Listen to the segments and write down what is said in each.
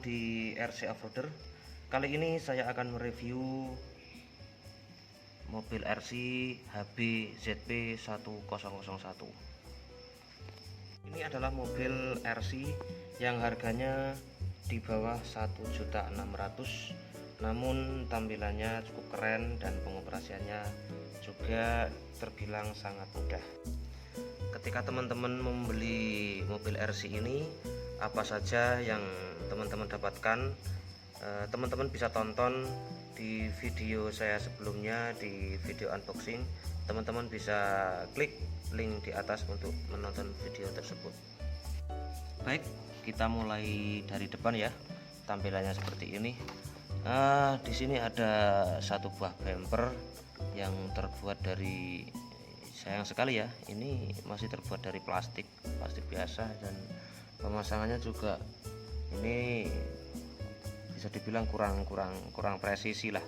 di RC Offroader. Kali ini saya akan mereview mobil RC HB ZP 1001. Ini adalah mobil RC yang harganya di bawah 1.600.000, namun tampilannya cukup keren dan pengoperasiannya juga terbilang sangat mudah. Ketika teman-teman membeli mobil RC ini, apa saja yang teman-teman dapatkan, teman-teman bisa tonton di video saya sebelumnya, di video unboxing. Teman-teman bisa klik link di atas untuk menonton video tersebut. Baik, kita mulai dari depan ya. Tampilannya seperti ini. Di sini ada satu buah bumper yang terbuat dari, sayang sekali ya, ini masih terbuat dari plastik biasa, dan pemasangannya juga ini bisa dibilang kurang presisi lah.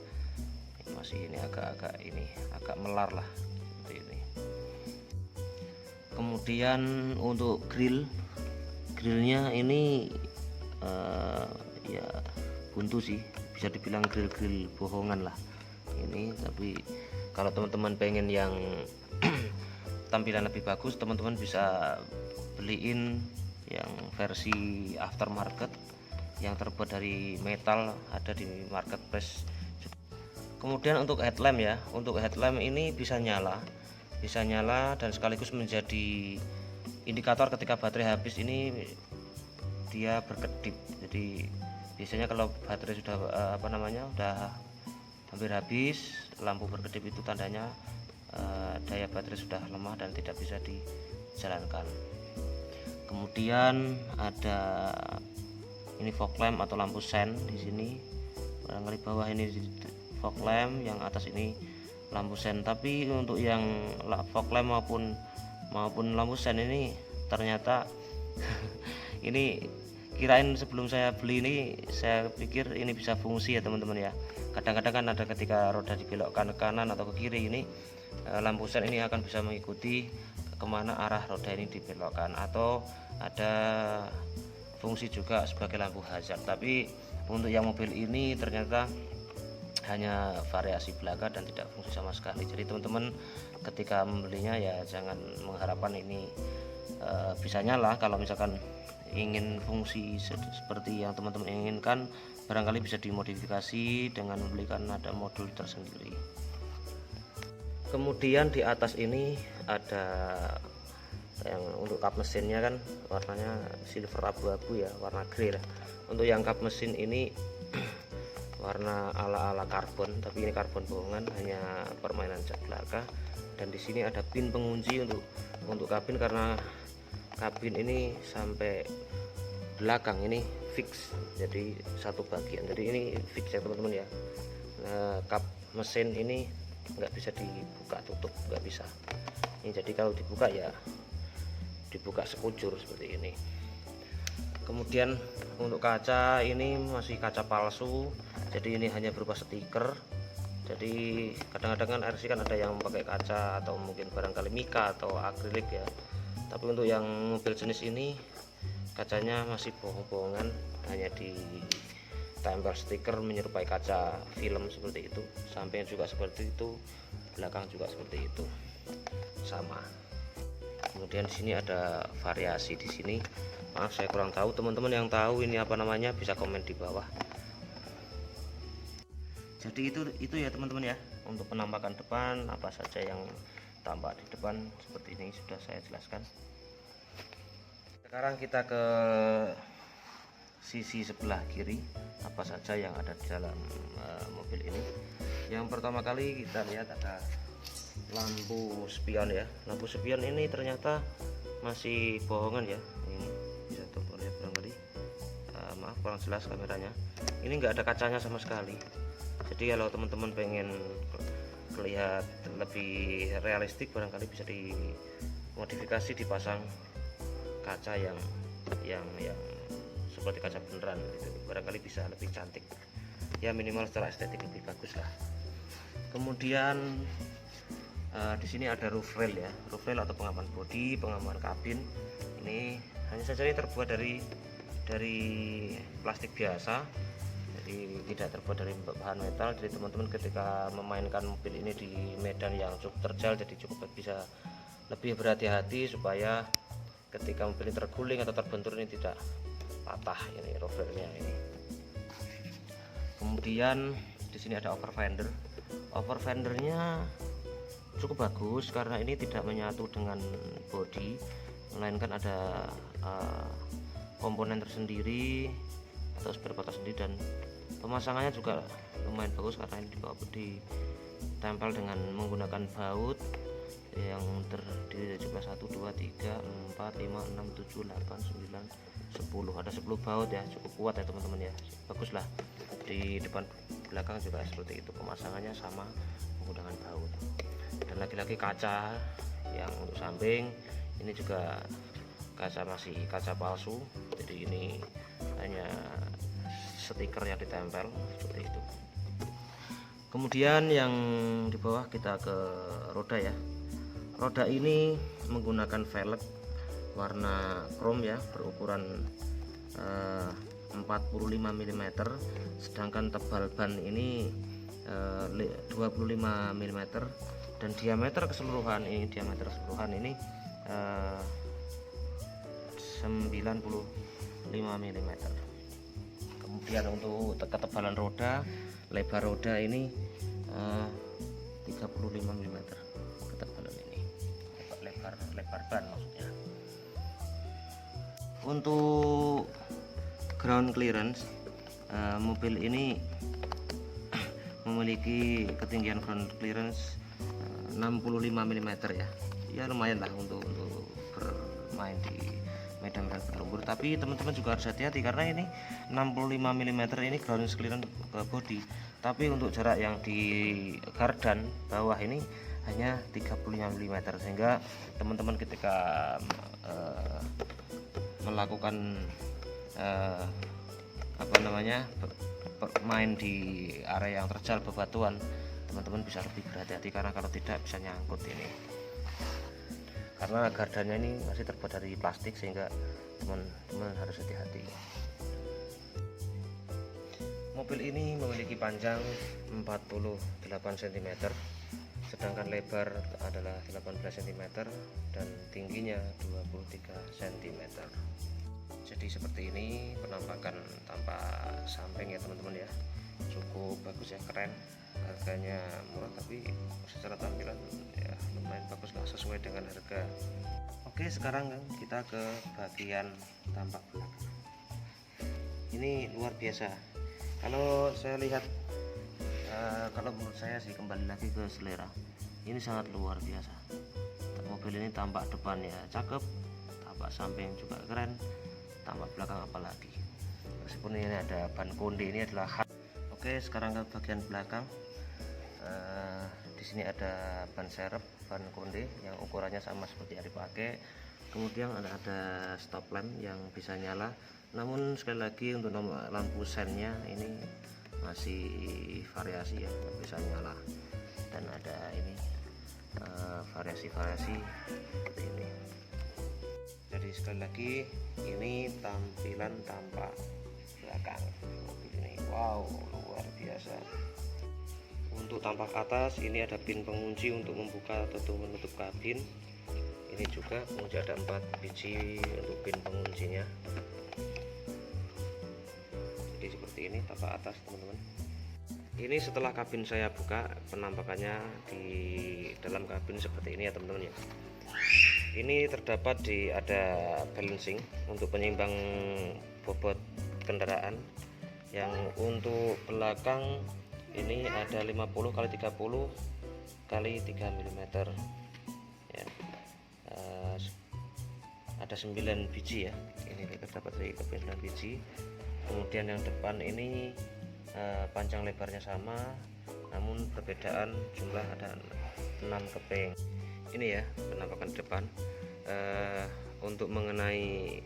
Masih ini agak melar lah seperti ini. Kemudian untuk grillnya ini ya buntu sih, bisa dibilang grill bohongan lah ini. Tapi kalau teman-teman pengen yang tampilan lebih bagus, teman-teman bisa beliin yang versi aftermarket yang terbuat dari metal, ada di marketplace. Kemudian untuk headlamp ya, untuk headlamp ini bisa nyala dan sekaligus menjadi indikator ketika baterai habis. Ini dia berkedip, jadi biasanya kalau baterai sudah udah hampir habis, lampu berkedip itu tandanya daya baterai sudah lemah dan tidak bisa dijalankan. Kemudian ada ini fog lamp atau lampu sen di sini. Barangkali bawah ini fog lamp, yang atas ini lampu sen. Tapi untuk yang fog lamp maupun lampu sen ini ternyata ini kirain sebelum saya beli ini, saya pikir ini bisa fungsi ya teman-teman ya. Kadang-kadang kan ada ketika roda dibelokkan ke kanan atau ke kiri, ini lampu sen ini akan bisa mengikuti kemana arah roda ini dibelokkan, atau ada fungsi juga sebagai lampu hazard. Tapi untuk yang mobil ini ternyata hanya variasi belaka dan tidak fungsi sama sekali. Jadi teman-teman ketika membelinya ya jangan mengharapkan ini bisa nyala. Kalau misalkan ingin fungsi seperti yang teman-teman inginkan, barangkali bisa dimodifikasi dengan membelikan ada modul tersendiri. Kemudian di atas ini ada yang untuk kap mesinnya, kan warnanya silver abu-abu ya, warna grey lah. Untuk yang kap mesin ini warna ala karbon, tapi ini karbon bohongan, hanya permainan cat belaka. Dan di sini ada pin pengunci untuk kabin, karena kabin ini sampai belakang ini fix, jadi satu bagian, jadi ini fix ya teman-teman ya. Kap mesin ini nggak bisa dibuka tutup, nggak bisa ini. Jadi kalau dibuka ya dibuka sekujur seperti ini. Kemudian untuk kaca ini masih kaca palsu, jadi ini hanya berupa stiker. Jadi kadang-kadang kan RC kan ada yang pakai kaca atau mungkin barangkali mika atau akrilik ya. Tapi untuk yang mobil jenis ini kacanya masih bohong-bohongan, hanya ditempel stiker menyerupai kaca film seperti itu. Samping juga seperti itu, belakang juga seperti itu, sama. Kemudian di sini ada variasi di sini. Maaf saya kurang tahu, teman-teman yang tahu ini apa namanya bisa komen di bawah. Jadi itu ya teman-teman ya, untuk penampakan depan apa saja yang tampak di depan seperti ini sudah saya jelaskan. Sekarang kita ke sisi sebelah kiri, apa saja yang ada di dalam mobil ini. Yang pertama kali kita lihat ada lampu spion ya. Lampu spion ini ternyata masih bohongan ya. Ini bisa teman lihat barangkali, maaf kurang jelas kameranya. Ini enggak ada kacanya sama sekali. Jadi kalau teman-teman pengen terlihat lebih realistik, barangkali bisa dimodifikasi, dipasang kaca yang seperti kaca beneran gitu. Barangkali bisa lebih cantik ya, minimal secara estetik lebih bagus lah. Kemudian di sini ada roof rail ya, roof rail atau pengaman bodi, pengaman kabin. Ini hanya saja ini terbuat dari dari plastik biasa, jadi tidak terbuat dari bahan metal. Jadi teman-teman ketika memainkan mobil ini di medan yang cukup terjal, jadi cukup bisa lebih berhati-hati supaya ketika mobil ini terguling atau terbentur ini tidak patah ini rovernya ini. Kemudian di sini ada over fender. Over fendernya cukup bagus karena ini tidak menyatu dengan bodi, melainkan ada komponen tersendiri atau spare part tersendiri, dan pemasangannya juga lumayan bagus karena ini ditempel dengan menggunakan baut yang terdiri dari 1, 2, 3, 4, 5, 6, 7, 8, 9, 10. Ada 10 baut ya, cukup kuat ya teman-teman ya, bagus lah. Di depan belakang juga seperti itu, pemasangannya sama menggunakan baut. Dan lagi-lagi kaca yang untuk samping ini juga masih kaca palsu, jadi ini hanya stiker yang ditempel seperti itu. Kemudian yang di bawah kita ke roda ya. Roda ini menggunakan velg warna chrome ya, berukuran 45 mm, sedangkan tebal ban ini 25 mm, dan diameter keseluruhan ini 95 mm. Kemudian untuk ketebalan roda, lebar roda ini 35 mm ketebalan ini, lebar ban maksudnya. Untuk ground clearance, mobil ini memiliki ketinggian ground clearance 65 mm ya lumayan lah untuk bermain di medan berlumpur. Tapi teman-teman juga harus hati-hati karena ini 65 mm ini ground clearance ke body, tapi untuk jarak yang di gardan bawah ini hanya 35 mm, sehingga teman-teman ketika melakukan main di area yang terjal bebatuan, teman-teman bisa lebih berhati-hati karena kalau tidak bisa nyangkut ini, karena gardannya ini masih terbuat dari plastik sehingga teman-teman harus hati-hati. Mobil ini memiliki panjang 48 cm, sedangkan lebar adalah 18 cm dan tingginya 23 cm. Jadi seperti ini penampakan tanpa samping ya teman-teman ya, cukup bagus ya, keren. Harganya murah tapi secara tampilan ya lumayan bagus lah, sesuai dengan harga. Oke, sekarang kita ke bagian tampak belakang. Ini luar biasa. Kalau saya lihat, kalau menurut saya sih, kembali lagi ke selera, ini sangat luar biasa. Mobil ini tampak depannya cakep, tampak samping juga keren, tampak belakang apalagi. Meskipun ini ada ban konde, ini adalah khas. Oke, sekarang ke bagian belakang. Di sini ada ban serep, ban konde yang ukurannya sama seperti yang dipakai. Kemudian ada stop lamp yang bisa nyala. Namun sekali lagi untuk lampu sennya ini masih variasi ya, bisa nyala. Dan ada ini variasi-variasi seperti ini. Jadi sekali lagi ini tampilan tampak belakang mobil ini, wow luar biasa. Untuk tampak atas ini ada pin pengunci untuk membuka atau menutup kabin. Ini juga pengunci, ada 4 biji untuk pin penguncinya. Jadi seperti ini tampak atas teman-teman. Ini setelah kabin saya buka, penampakannya di dalam kabin seperti ini ya teman-teman ya. Ini terdapat ada balancing untuk penyeimbang bobot kendaraan. Yang untuk belakang ini ada 50 x 30 x 3 mm ya. Ada 9 biji ya, ini terdapat dari 9 biji. Kemudian yang depan ini panjang lebarnya sama, namun perbedaan jumlah, ada 6 keping. Ini ya penampakan depan. Untuk mengenai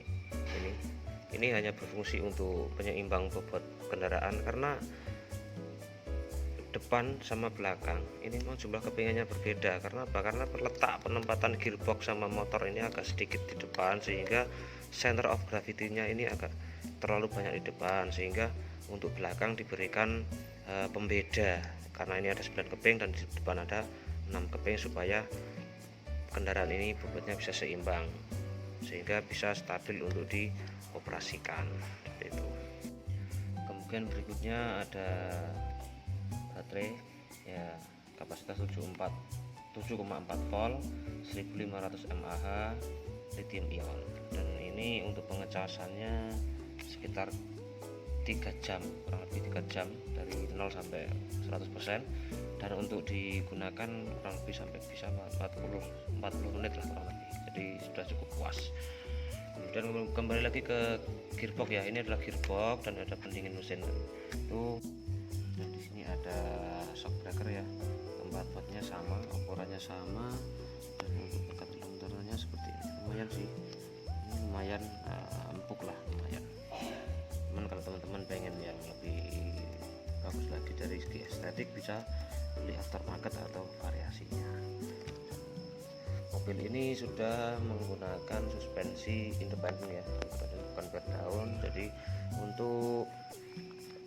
ini hanya berfungsi untuk penyeimbang bobot kendaraan, karena depan sama belakang ini memang jumlah kepingannya berbeda. Karena apa? Karena letak penempatan gearbox sama motor ini agak sedikit di depan, sehingga center of gravity-nya ini agak terlalu banyak di depan, sehingga untuk belakang diberikan pembeda, karena ini ada 9 keping dan di depan ada 6 keping, supaya kendaraan ini bobotnya bisa seimbang sehingga bisa stabil untuk dioperasikan. Seperti itu. Kemudian berikutnya ada baterai ya, kapasitas 7,4 volt 1500 mAh lithium ion, dan ini untuk pengecasannya sekitar 3 jam, kurang lebih 3 jam dari 0 sampai 100%, dan untuk digunakan kurang lebih sampai bisa 40 menit lah kurang lebih, jadi sudah cukup puas. Kemudian kembali lagi ke gearbox ya, ini adalah gearbox dan ada pendingin mesin itu, dan di sini ada shock breaker ya, tempat buatnya sama, ukurannya sama, dan untuk pekat lenternya seperti ini. Lumayan sih, ini lumayan empuk lah, lumayan. Cuman kalau teman-teman pengen yang lebih bagus lagi dari segi estetik, bisa beli aftermarket atau variasinya. Mobil ini sudah menggunakan suspensi independen ya, bukan per daun, jadi untuk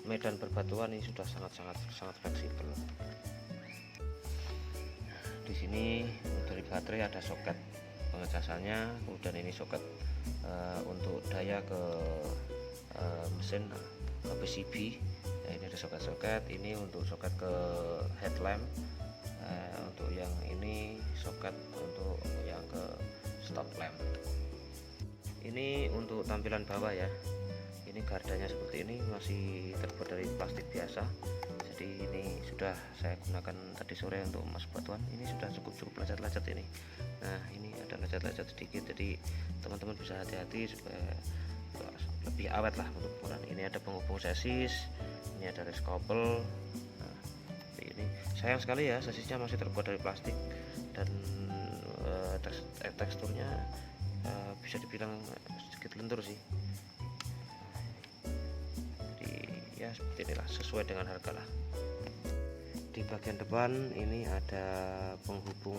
medan berbatuan ini sudah sangat fleksibel. Di sini dari baterai ada soket pengecasannya, kemudian ini soket untuk daya ke mesin ke PCB ya, ini ada soket-soket, ini untuk soket ke headlamp, untuk yang ini soket untuk yang ke stop lamp. Ini untuk tampilan bawah ya, ini gardanya seperti ini, masih terbuat dari plastik biasa, jadi ini sudah saya gunakan tadi sore untuk emas batuan, ini sudah cukup lecet-lecet ini. Nah ini ada lecet-lecet sedikit, jadi teman-teman bisa hati-hati supaya lebih awet lah untuk ukuran. Ini ada penghubung sasis, ini ada race couple. Nah, ini sayang sekali ya, sasisnya masih terbuat dari plastik, dan teksturnya bisa dibilang sedikit lentur sih. Jadi ya seperti inilah, sesuai dengan harga lah. Di bagian depan ini ada penghubung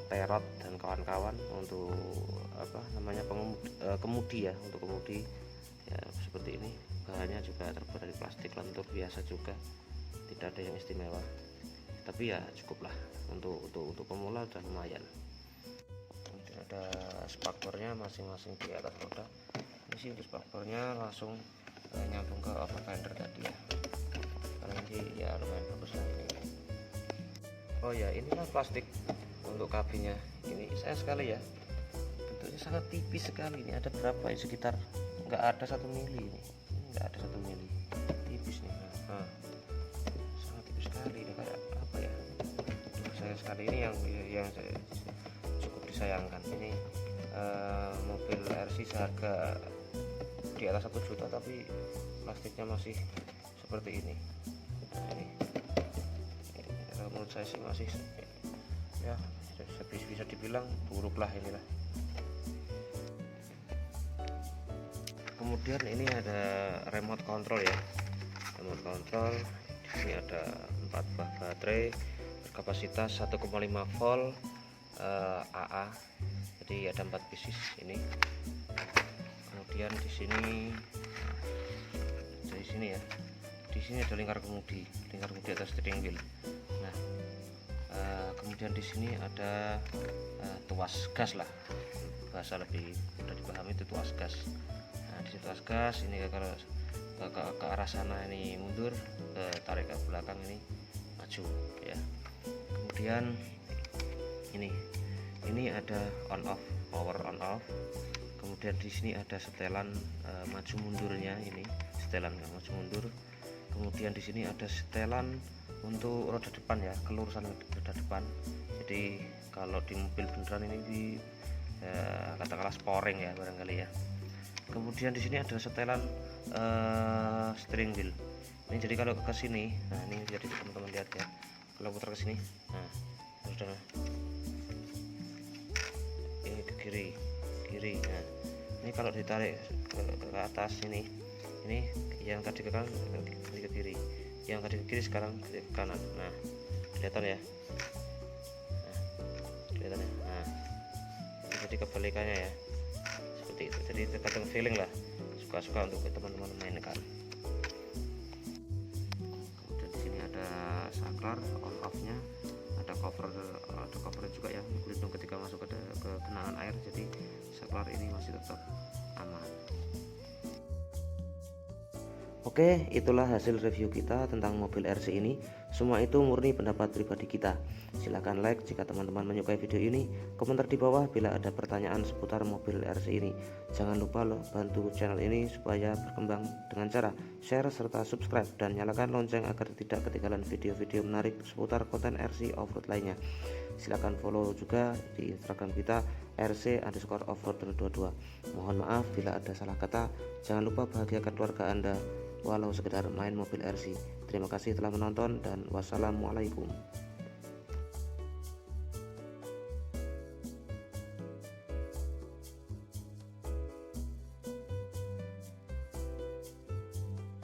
terot dan kawan-kawan untuk kemudi ya, untuk kemudi ya, seperti ini. Bahannya juga terbuat dari plastik lentur biasa juga, tidak ada yang istimewa, tapi ya cukuplah untuk pemula udah lumayan. Kemudian ada spakbornya masing-masing di atas roda. Ini sih untuk spakbornya langsung nyambung ke overfender tadi ya, karena ini ya lumayan bagus lah ini. Oh ya, inilah plastik untuk kabinnya. Ini sayang sekali ya, bentuknya sangat tipis sekali. Ini ada berapa ya, sekitar nggak ada 1 mili ini nggak ada 1 mili, tipis nih. Nah, sangat tipis sekali ini, kayak apa ya, sayang sekali. Ini yang saya cukup disayangkan. Ini mobil RC seharga di atas 1 juta, tapi plastiknya masih seperti ini. Nah, ini menurut saya sih masih ya bisa dibilang buruk lah inilah. Kemudian ini ada remote control ya, remote control. Di sini ada 4 buah baterai berkapasitas 1,5 volt AA, jadi ada 4 pieces ini. Kemudian di sini ya, di sini ada lingkar kemudi atas steering wheel. Nah, kemudian di sini ada tuas gas lah, bahasa lebih mudah dipahami itu tuas gas. Nah, di situ tuas gas ini kalau ke arah sana ini mundur, tarik ke belakang ini maju ya. Kemudian ini ada on off, power on off. Kemudian di sini ada setelan maju mundurnya, ini setelan maju mundur. Kemudian di sini ada setelan untuk roda depan ya, kelurusan roda depan. Jadi kalau di mobil beneran ini katakanlah sporing ya barangkali ya. Kemudian di sini ada setelan steering wheel. Ini jadi kalau ke sini, nah ini jadi teman-teman lihat ya, kalau putar ke sini, nah sudah, ini ke kiri. Nah ini kalau ditarik ke atas ini yang tadi ke kanan, ke kiri, yang tadi ke kiri sekarang ke kanan. Nah kelihatan ya, nah jadi kebalikannya ya, seperti itu. Jadi tergantung feeling lah, suka-suka untuk teman-teman mainkan. Kemudian di sini ada saklar on off-nya, ada cover juga ya, pelindung ketika masuk ke genangan air, jadi saklar ini masih tetap aman. Oke, itulah hasil review kita tentang mobil RC ini. Semua itu murni pendapat pribadi kita. Silahkan like jika teman-teman menyukai video ini, komentar di bawah bila ada pertanyaan seputar mobil RC ini. Jangan lupa loh bantu channel ini supaya berkembang dengan cara share serta subscribe, dan nyalakan lonceng agar tidak ketinggalan video-video menarik seputar konten RC offroad lainnya. Silahkan follow juga di Instagram kita rc_offroader22. Mohon maaf bila ada salah kata. Jangan lupa bahagiakan keluarga Anda walau sekedar main mobil RC. Terima kasih telah menonton dan wassalamualaikum.